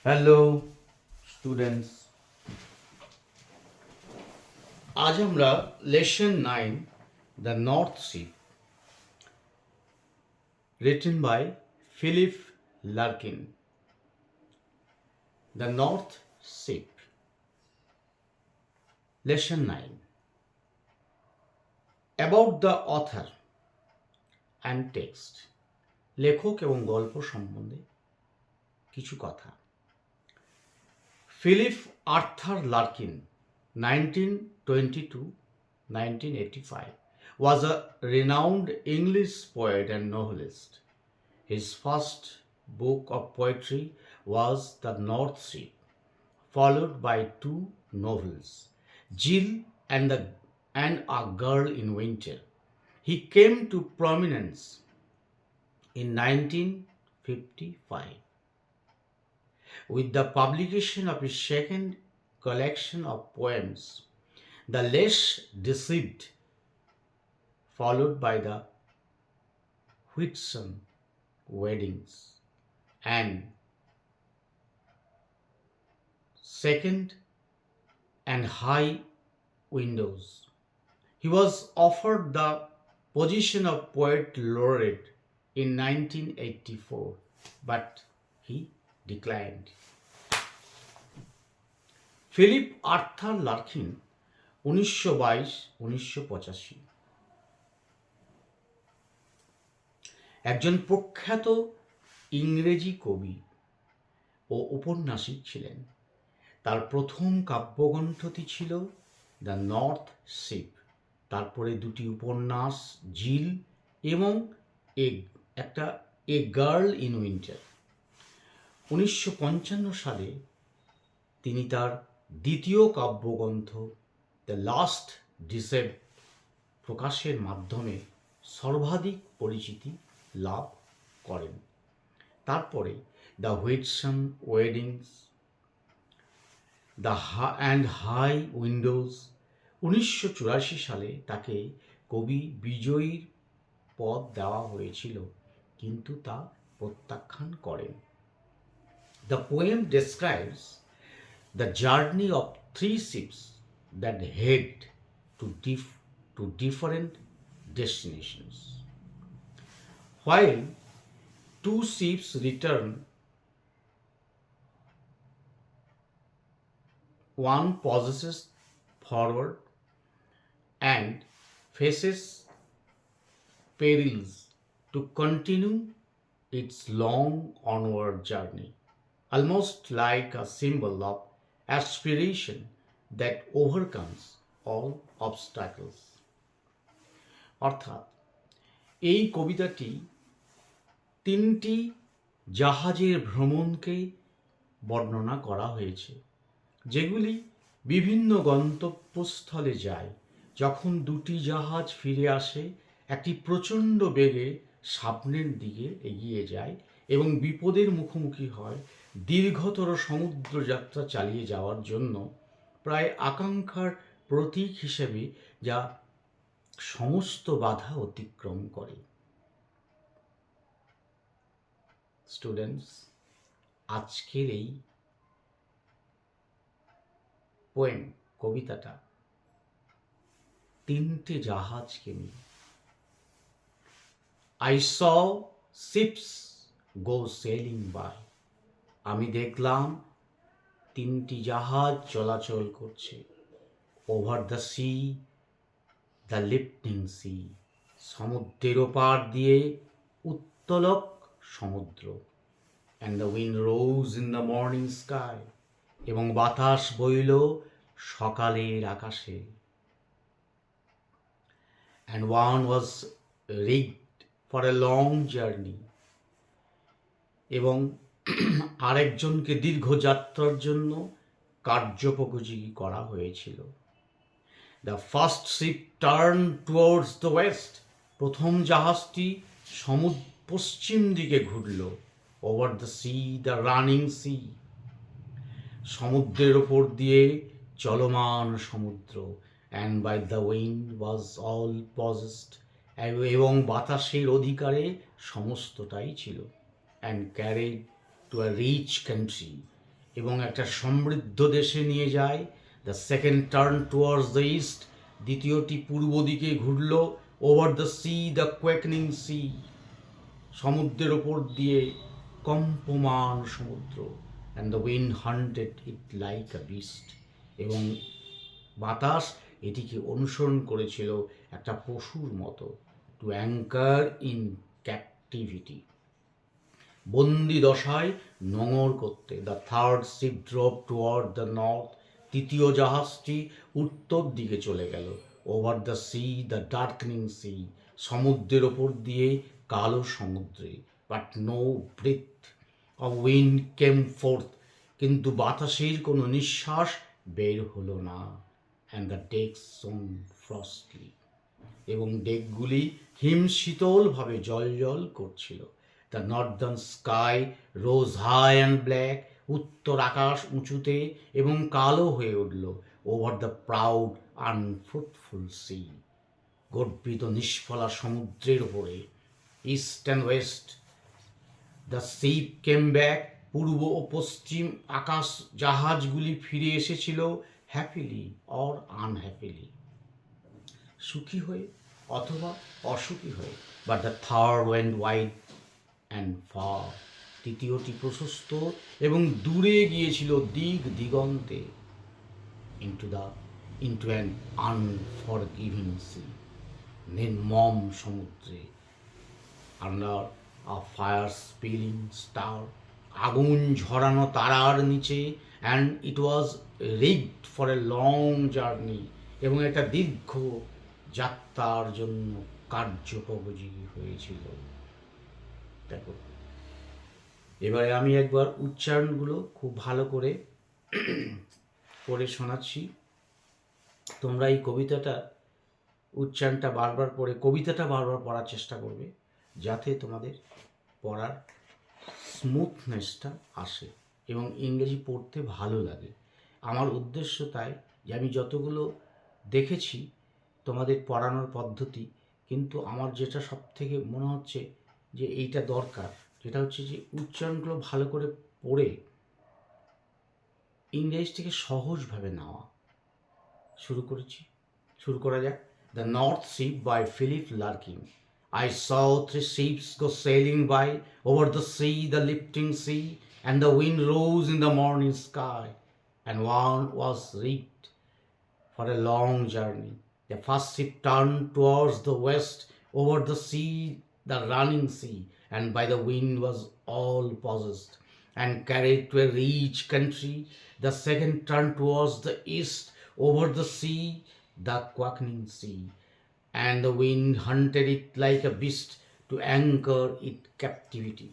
Hello students, আজ আমরা lesson 9 the North Sea written by Philip Larkin. The North Ship, lesson 9, about the author and text. লেখক এবং গল্প সম্বন্ধে কিছু কথা। Philip Arthur Larkin 1922-1985 was a renowned English poet and novelist. His first book of poetry was The North Sea, followed by two novels, Jill and A Girl in Winter. He came to prominence in 1955 with the publication of his second collection of poems, The Less Deceived, followed by The Whitsun Weddings, and second and High Windows. He was offered the position of Poet Laureate in 1984, but he declined. Philip Arthur Larkin 1922-1985 একজন প্রখ্যাত ইংরেজি কবি ও ঔপন্যাসিক ছিলেন। তার প্রথম কাব্যগ্রন্থটি ছিল the North sheep, তারপরে দুটি উপন্যাস জিল এবং এ গার্ল ইন উইন্টার। 1955 সালে তিনি তার দ্বিতীয় কাব্যগ্রন্থ দ্য লাস্ট ডিসেপ্ট প্রকাশের মাধ্যমে সর্বাধিক পরিচিতি লাভ করেন। তারপরে the Whitsun Weddings and High Windows. 1984 সালে তাকে কবি বিজয়ীর পদ দেওয়া হয়েছিল, কিন্তু তা প্রত্যাখ্যান করেন। The poem describes the journey of three ships that head to different destinations. While two ships return, one possesses forward and faces perils to continue its long onward journey, almost like a symbol of aspiration that overcomes all obstacles. অর্থাৎ এই কবিতাটি তিনটি জাহাজের ভ্রমণকে বর্ণনা করা হয়েছে, যেগুলি বিভিন্ন গন্তব্যস্থলে যায়। যখন দুটি জাহাজ ফিরে আসে, একটি প্রচণ্ড বেগে সামনের দিকে এগিয়ে যায় এবং বিপদের মুখোমুখি হয় দীর্ঘতর সমুদ্র যাত্রা চালিয়ে যাওয়ার জন্য, প্রায় আকাঙ্ক্ষার প্রতীক হিসেবে, যা সমস্ত বাধা অতিক্রম করে। স্টুডেন্টস, আজকের এই পোয়েম কবিতাটা তিনটে জাহাজকে নিয়ে। I saw ships go sailing by. আমি দেখলাম তিনটি জাহাজ চলাচল করছে। Over the sea, the lifting sea. সমুদ্রের ওপার দিয়ে উত্তোলক সমুদ্র। And the wind rose in the morning sky. এবং বাতাস বইল সকালের আকাশে। And one was rigged for a long journey. এবং আরেকজনকে দীর্ঘ যাত্রার জন্য কার্যোপযোগী করা হয়েছিল। The first ship turned towards the west. প্রথম জাহাজটি পশ্চিম দিকে ঘুরল। Over the sea, the running sea. সমুদ্রের ওপর দিয়ে চলমান সমুদ্র। And by the wind was all possessed. এবং বাতাসের অধিকারে সমস্তটাই ছিল। And carried to a rich country. এবং একটা সমৃদ্ধ দেশে নিয়ে যায়। The second turn towards the east, দ্বিতীয়টি পূর্ব দিকে ঘুরল। Over the sea, the quaking sea, সমুদ্রের ওপর দিয়ে কম্পমান সমুদ্র। And the wind hunted it like a beast, এবং বাতাস এটিকে অনুসরণ করেছিল একটা পশুর মতো। টু অ্যাঙ্কার ইন ক্যাপটিভিটি, বন্দি দশায় নোঙর করতে। The third ship drop toward the north, তৃতীয় জাহাজটি উত্তর দিকে চলে গেল। Over the sea, the darkening sea, সমুদ্রের ওপর দিয়ে কালো সমুদ্রে। But no breath of wind came forth, কিন্তু বাতাসের কোনো নিঃশ্বাস বের হলো না। And the decks shone frostily, এবং ডেকগুলি হিমশীতলভাবে জল করছিল। The northern sky rose high and black, উত্তর আকাশ উঁচুতে এবং কালো হয়ে উঠল। Over the proud unfruitful C, গর্বিত নিষ্ফলা সমুদ্রের উপরে। East and West the ship came back, পূর্ব ও পশ্চিম আকাশ জাহাজগুলি ফিরে এসেছিল। হ্যাপিলি অর আনহ্যাপিলি, সুখী হয়ে অথবা অসুখী হয়ে। But the third went wide and far, তৃতীয়টি প্রশস্ত এবং দূরে গিয়েছিল দিক দিগন্তে। ইন্টু অ্যান আনফরগিভিং সি, নির্মম সমুদ্রে। Under a fire spilling star, আগুন ঝরানো তারার নিচে। And it was rigged for a long journey, এবং একটা দীর্ঘ যাত্রার জন্য কার্যোপযোগী হয়েছিল। দেখো, এবারে আমি একবার উচ্চারণগুলো খুব ভালো করে পড়ে শোনাচ্ছি। তোমরা এই কবিতাটা উচ্চারণটা বারবার পড়ে কবিতাটা বারবার পড়ার চেষ্টা করবে, যাতে তোমাদের পড়ার স্মুথনেসটা আসে এবং ইংরেজি পড়তে ভালো লাগে। আমার উদ্দেশ্য তাই যে আমি যতগুলো দেখেছি তোমাদের পড়ানোর পদ্ধতি, কিন্তু আমার যেটা সব থেকে মনে হচ্ছে যে এইটা দরকার, যেটা হচ্ছে যে উচ্চারণগুলো ভালো করে পড়ে ইংরেজিটাকে সহজভাবে নেওয়া। শুরু করা যাক। The North Ship by Philip Larkin. I saw three ships go sailing by, over the sea, the lifting sea, and the wind rose in the morning sky, and one was rigged for a long journey. The first ship turned towards the west, over the sea, the running sea, and by the wind was all possessed, and carried to a rich country. The second turned towards the east, over the sea, the quaking sea, and the wind hunted it like a beast to anchor it captivity.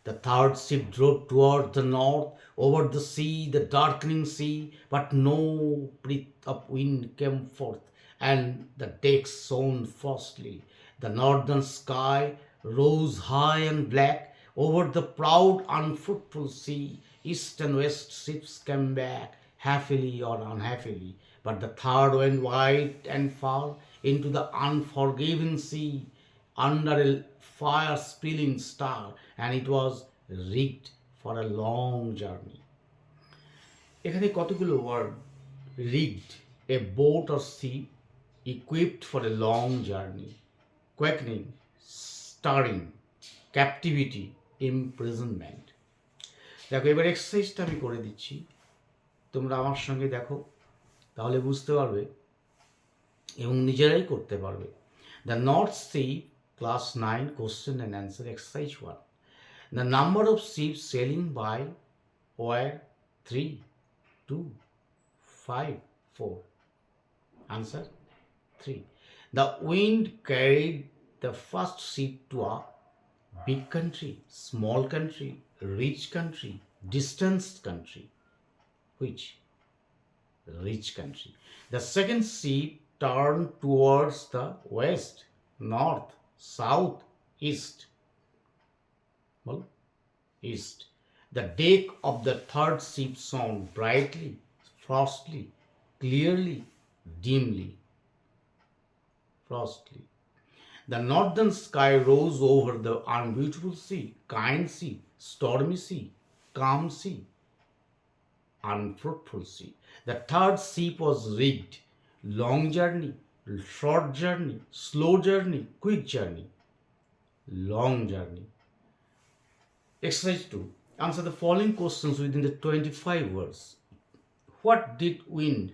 The third ship drove toward the north, over the sea, the darkening sea, but no breath of wind came forth, and the decks shone frostily. The northern sky rose high and black, over the proud unfruitful sea. East and west ships came back, happily or unhappily, but the third went wide and far into the unforgiving sea, under a fire spilling star, and it was rigged for a long journey. এখানে কতগুলো word. rigged, a boat or ship equipped for a long journey. quaking, stirring, captivity, imprisonment. দেখো, এবার এক্সারসাইজটা আমি করে দিচ্ছি, তোমরা আমার সঙ্গে দেখো, তাহলে বুঝতে পারবে এবং নিজেরাই করতে পারবে। The North Sea, class 9, question and answer, exercise 1. The number of ships sailing by were 3, 2, 5, 4. Answer 3. The wind carried the first ship to a big country, small country, rich country, distant country. Which? Rich country. The second ship turned towards the west, north, south, east. Well, east. The deck of the third ship shone brightly, frostily, clearly, dimly. Frostily. The northern sky rose over the unbeautiful sea, kind sea, stormy sea, calm sea, unfruitful sea. The third ship was rigged. Long journey, short journey, slow journey, quick journey, long journey. Exercise 2. Answer the following questions within the 25 words. What did wind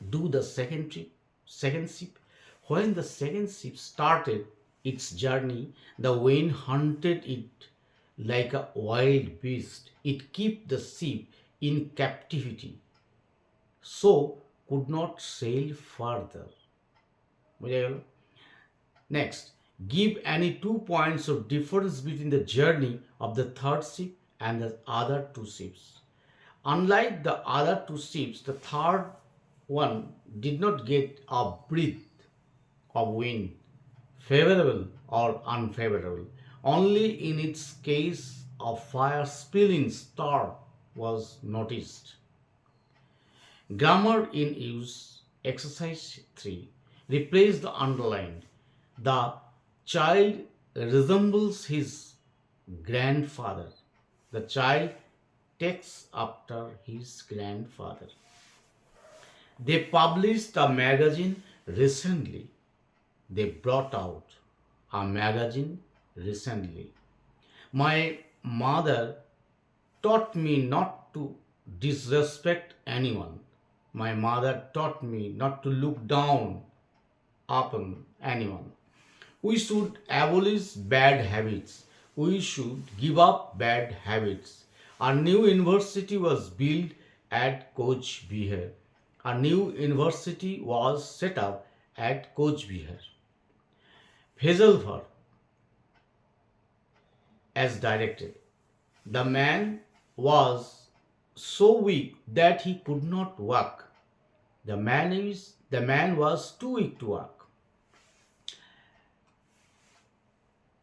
do the second trip? Second ship? When the second ship started its journey, the wind hunted it like a wild beast. It kept the ship in captivity, so could not sail further. বুঝা গেল? Next, give any 2 points of difference between the journey of the third ship and the other two ships. Unlike the other two ships, the third one did not get a breath of wind, favorable or unfavorable. Only in its case a fire spilling star was noticed. Grammar in use. Exercise 3. Replace the underlined. The child resembles his grandfather. The child takes after his grandfather. They published a magazine recently. They brought out a magazine recently. My mother taught me not to disrespect anyone. My mother taught me not to look down upon anyone. We should abolish bad habits. We should give up bad habits. A new university was built at Coach Bihar. A new university was set up at Coach Bihar. Phrasal verb as directed. The man was so weak that he could not walk. The man was too weak to walk.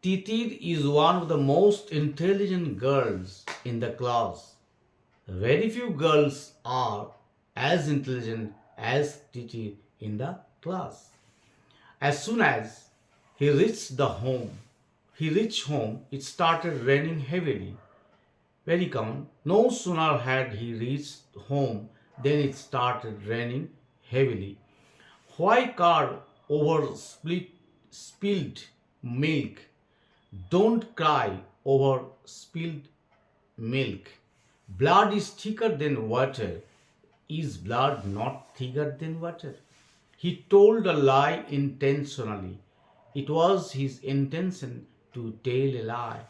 Titir is one of the most intelligent girls in the class. Very few girls are as intelligent as Titir in the class. As soon as he reached home, it started raining heavily. Very common. No sooner had he reached home than it started raining heavily. Why car over spilled milk? Don't cry over spilled milk. Blood is thicker than water. Is blood not thicker than water? He told a lie intentionally. It was his intention to tell a lie.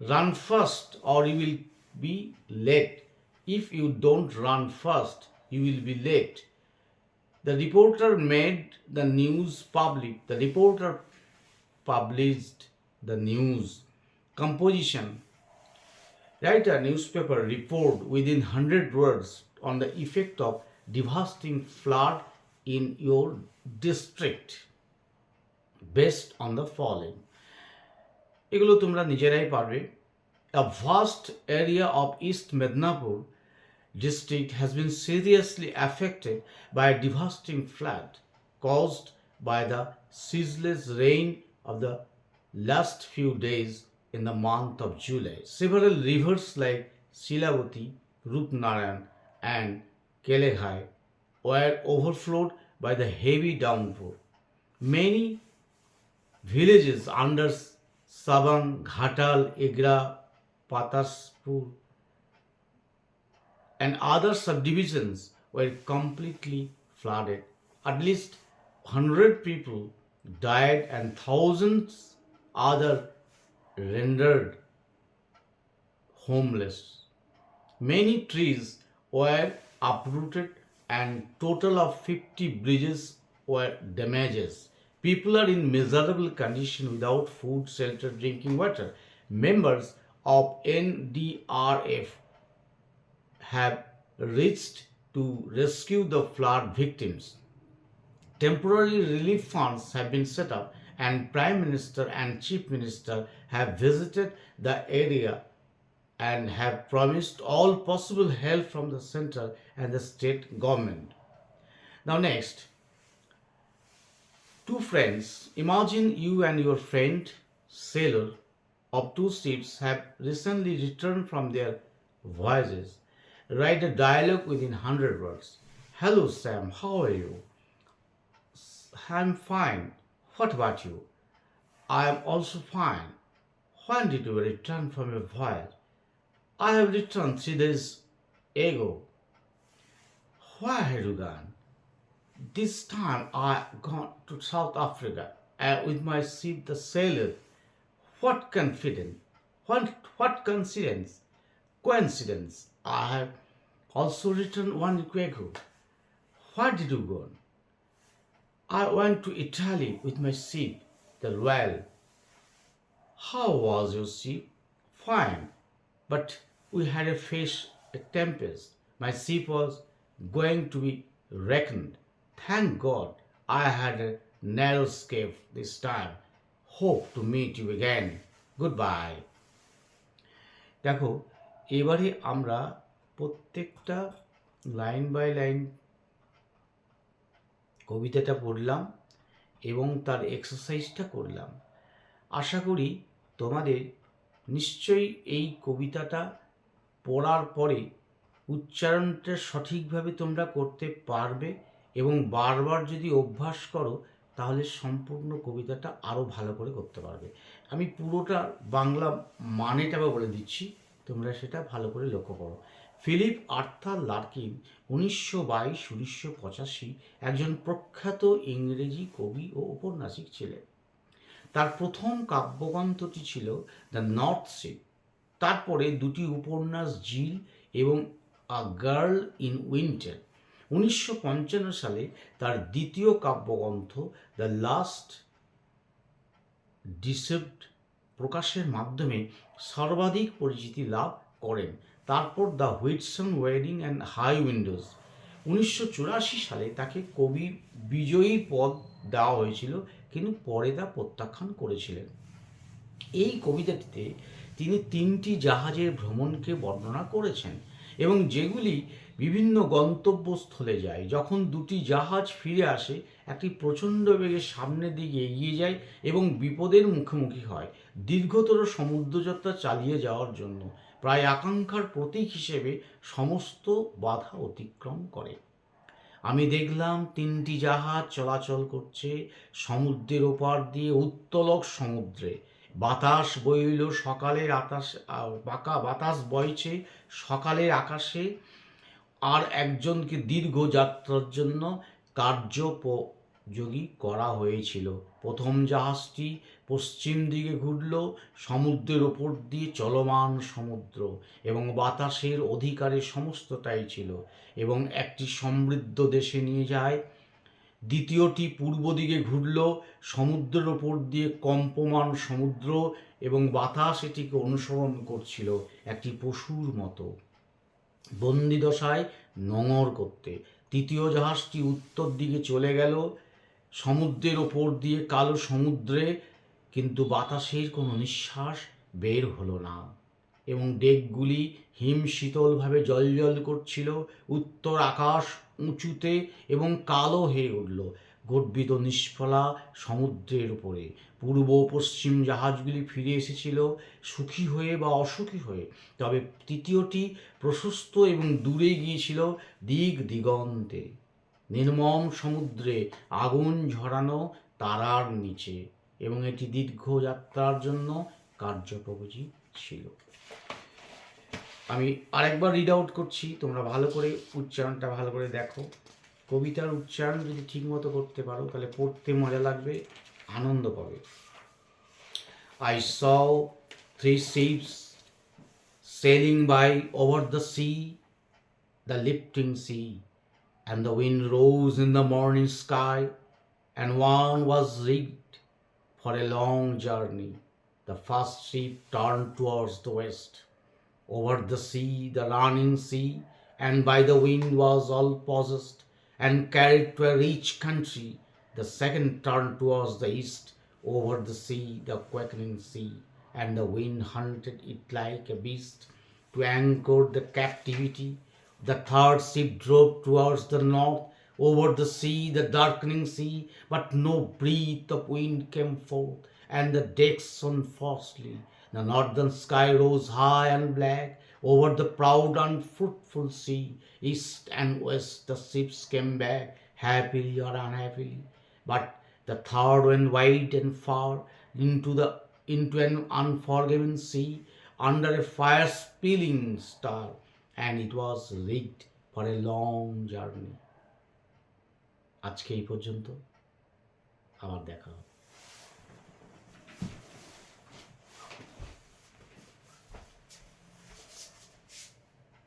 Run first or you will be late. If you don't run first, you will be late. The reporter made the news public. The reporter published the news. Composition. Write a newspaper report within 100 words on the effect of devastating flood in your district based on the following. এগুলো তোমরা নিজেরাই পারবে। A vast area of East Mednapur district has been seriously affected by a devastating flood caused by the ceaseless rain of the last few days in the month of July. Several rivers like Silabati, Rupnarayan and Keleghai were overflowed by the heavy downpour. Many villages under Sabang, Ghatal, Egra, Pataspur and other subdivisions were completely flooded. At least 100 people died and thousands other rendered homeless. Many trees were uprooted and total of 50 bridges were damaged. People are in miserable condition without food, shelter, drinking water. Members of NDRF have reached to rescue the flood victims. Temporary relief funds have been set up and Prime Minister and Chief Minister have visited the area and have promised all possible help from the center and the state government. Now next, Two friends, imagine you and your friend, sailor of two ships, have recently returned from their voyages. Write a dialogue within 100 words. Hello, Sam, how are you? I'm fine. What about you? I am also fine. When did you return from your voyage? I have returned 3 days ago. Where had you gone? This time I gone to South Africa with my ship, the sailor. What confidence! What coincidence! Coincidence! I have also returned 1 week ago. Where did you go? I went to Italy with my ship, the Royal. How was your ship? Fine, but we had a tempest. My ship was going to be wrecked. Thank God I had a narrow escape this time. Hope to meet you again. Goodbye. দেখো, এবারে আমরা প্রত্যেকটা line by line কবিতাটা পড়লাম এবং তার এক্সারসাইজটা করলাম। আশা করি তোমাদের নিশ্চয়ই এই কবিতাটা পড়ার পরে উচ্চারণটা সঠিকভাবে তোমরা করতে পারবে এবং বারবার যদি অভ্যাস করো তাহলে সম্পূর্ণ কবিতাটা আরও ভালো করে করতে পারবে। আমি পুরোটা বাংলা মানেটা বলে দিচ্ছি, তোমরা সেটা ভালো করে লক্ষ্য করো। ফিলিপ আর্থার লার্কিন 1922-1985 একজন প্রখ্যাত ইংরেজি কবি ও ঔপন্যাসিক ছিলেন। তার প্রথম কাব্যগ্রন্থটি ছিল দ্য নর্থ শিপ। তারপরে দুটি উপন্যাস জিল এবং আ গার্ল ইন উইন্টার। 1955 সালে তার দ্বিতীয় কাব্যগ্রন্থ দ্য লাস্ট ডিসেপ্ট প্রকাশের মাধ্যমে সর্বাধিক পরিচিতি লাভ করেন। তারপর the Whitsun Wedding and High Windows. 1984 সালে তাকে কবি বিজয়ী পদ দেওয়া হয়েছিল, কিন্তু পরে তা প্রত্যাখ্যান করেছিলেন। এই কবিতাটিতে তিনি 3টি জাহাজের ভ্রমণকে বর্ণনা করেছেন এবং যেগুলি বিভিন্ন গন্তব্যস্থলে যায়। যখন দুটি জাহাজ ফিরে আসে, একটি প্রচণ্ড বেগে সামনের দিকে এগিয়ে যায় এবং বিপদের মুখোমুখি হয়। দীর্ঘতর সমুদ্রযাত্রা চালিয়ে যাওয়ার জন্য প্রায় আকাঙ্ক্ষার প্রতীক হিসেবে সমস্ত বাধা অতিক্রম করে। আমি দেখলাম 3টি জাহাজ চলাচল করছে সমুদ্রের ওপার দিয়ে উত্তোলক সমুদ্রে। বাতাস বইল সকালের বাতাস বইছে সকালের আকাশে, আর একজনকে দীর্ঘ যাত্রার জন্য কার্যোপযোগী করা হয়েছিল। প্রথম জাহাজটি পশ্চিম দিকে ঘুরল, সমুদ্রের ওপর দিয়ে চলমান সমুদ্র এবং বাতাসের অধিকারে সমস্তটাই ছিল এবং একটি সমৃদ্ধ দেশে নিয়ে যায়। দ্বিতীয়টি পূর্ব দিকে ঘুরল, সমুদ্রের ওপর দিয়ে কম্পমান সমুদ্র এবং বাতাস এটিকে অনুসরণ করছিল একটি পশুর মতো, বন্দিদশায় নোঙর করতে। তৃতীয় জাহাজটি উত্তর দিকে চলে গেল সমুদ্রের ওপর দিয়ে কালো সমুদ্রে, কিন্তু বাতাসের কোনো নিঃশ্বাস বের হলো না এবং ডেকগুলি হিম শীতলভাবে জ্বলজ্বল করছিল। উত্তর আকাশ উঁচুতে এবং কালো হয়ে উঠল গর্বিত নিষ্ফলা সমুদ্রের উপরে। পূর্ব পশ্চিম জাহাজগুলি ফিরে এসেছিল সুখী হয়ে বা অসুখী হয়ে, তবে তৃতীয়টি প্রশস্ত এবং দূরে গিয়েছিল দিক দিগন্তে, নির্মম সমুদ্রে আগুন ঝরানো তারার নিচে, এবং এটি দীর্ঘ যাত্রার জন্য কার্যোপযোগী ছিল। আমি আরেকবার রিড আউট করছি, তোমরা ভালো করে উচ্চারণটা ভালো করে দেখো। কবিতার উচ্চারণ যদি ঠিকমতো করতে পারো তাহলে পড়তে মজা লাগবে, আনন্দ পাবে। I saw 3 ships sailing by over the sea, the lifting sea, and the wind rose in the morning sky, and one was rigged for a long journey. The first ship turned towards the west. Over the sea, the running sea, and by the wind was all possessed and carried to a rich country. The second turned towards the east. Over the sea, the quaking sea, and the wind hunted it like a beast to anchor the captivity. The third ship drove towards the north. over the sea, the darkening sea, but no breath of wind came forth, and the decks shone frostily. The northern sky rose high and black over the proud unfruitful sea. East and west the ships came back, happily or unhappily. But the third went wide and far into an unforgiving sea under a fire spilling star, and it was rigged for a long journey. আজকে এই পর্যন্ত, আবার দেখা হবে।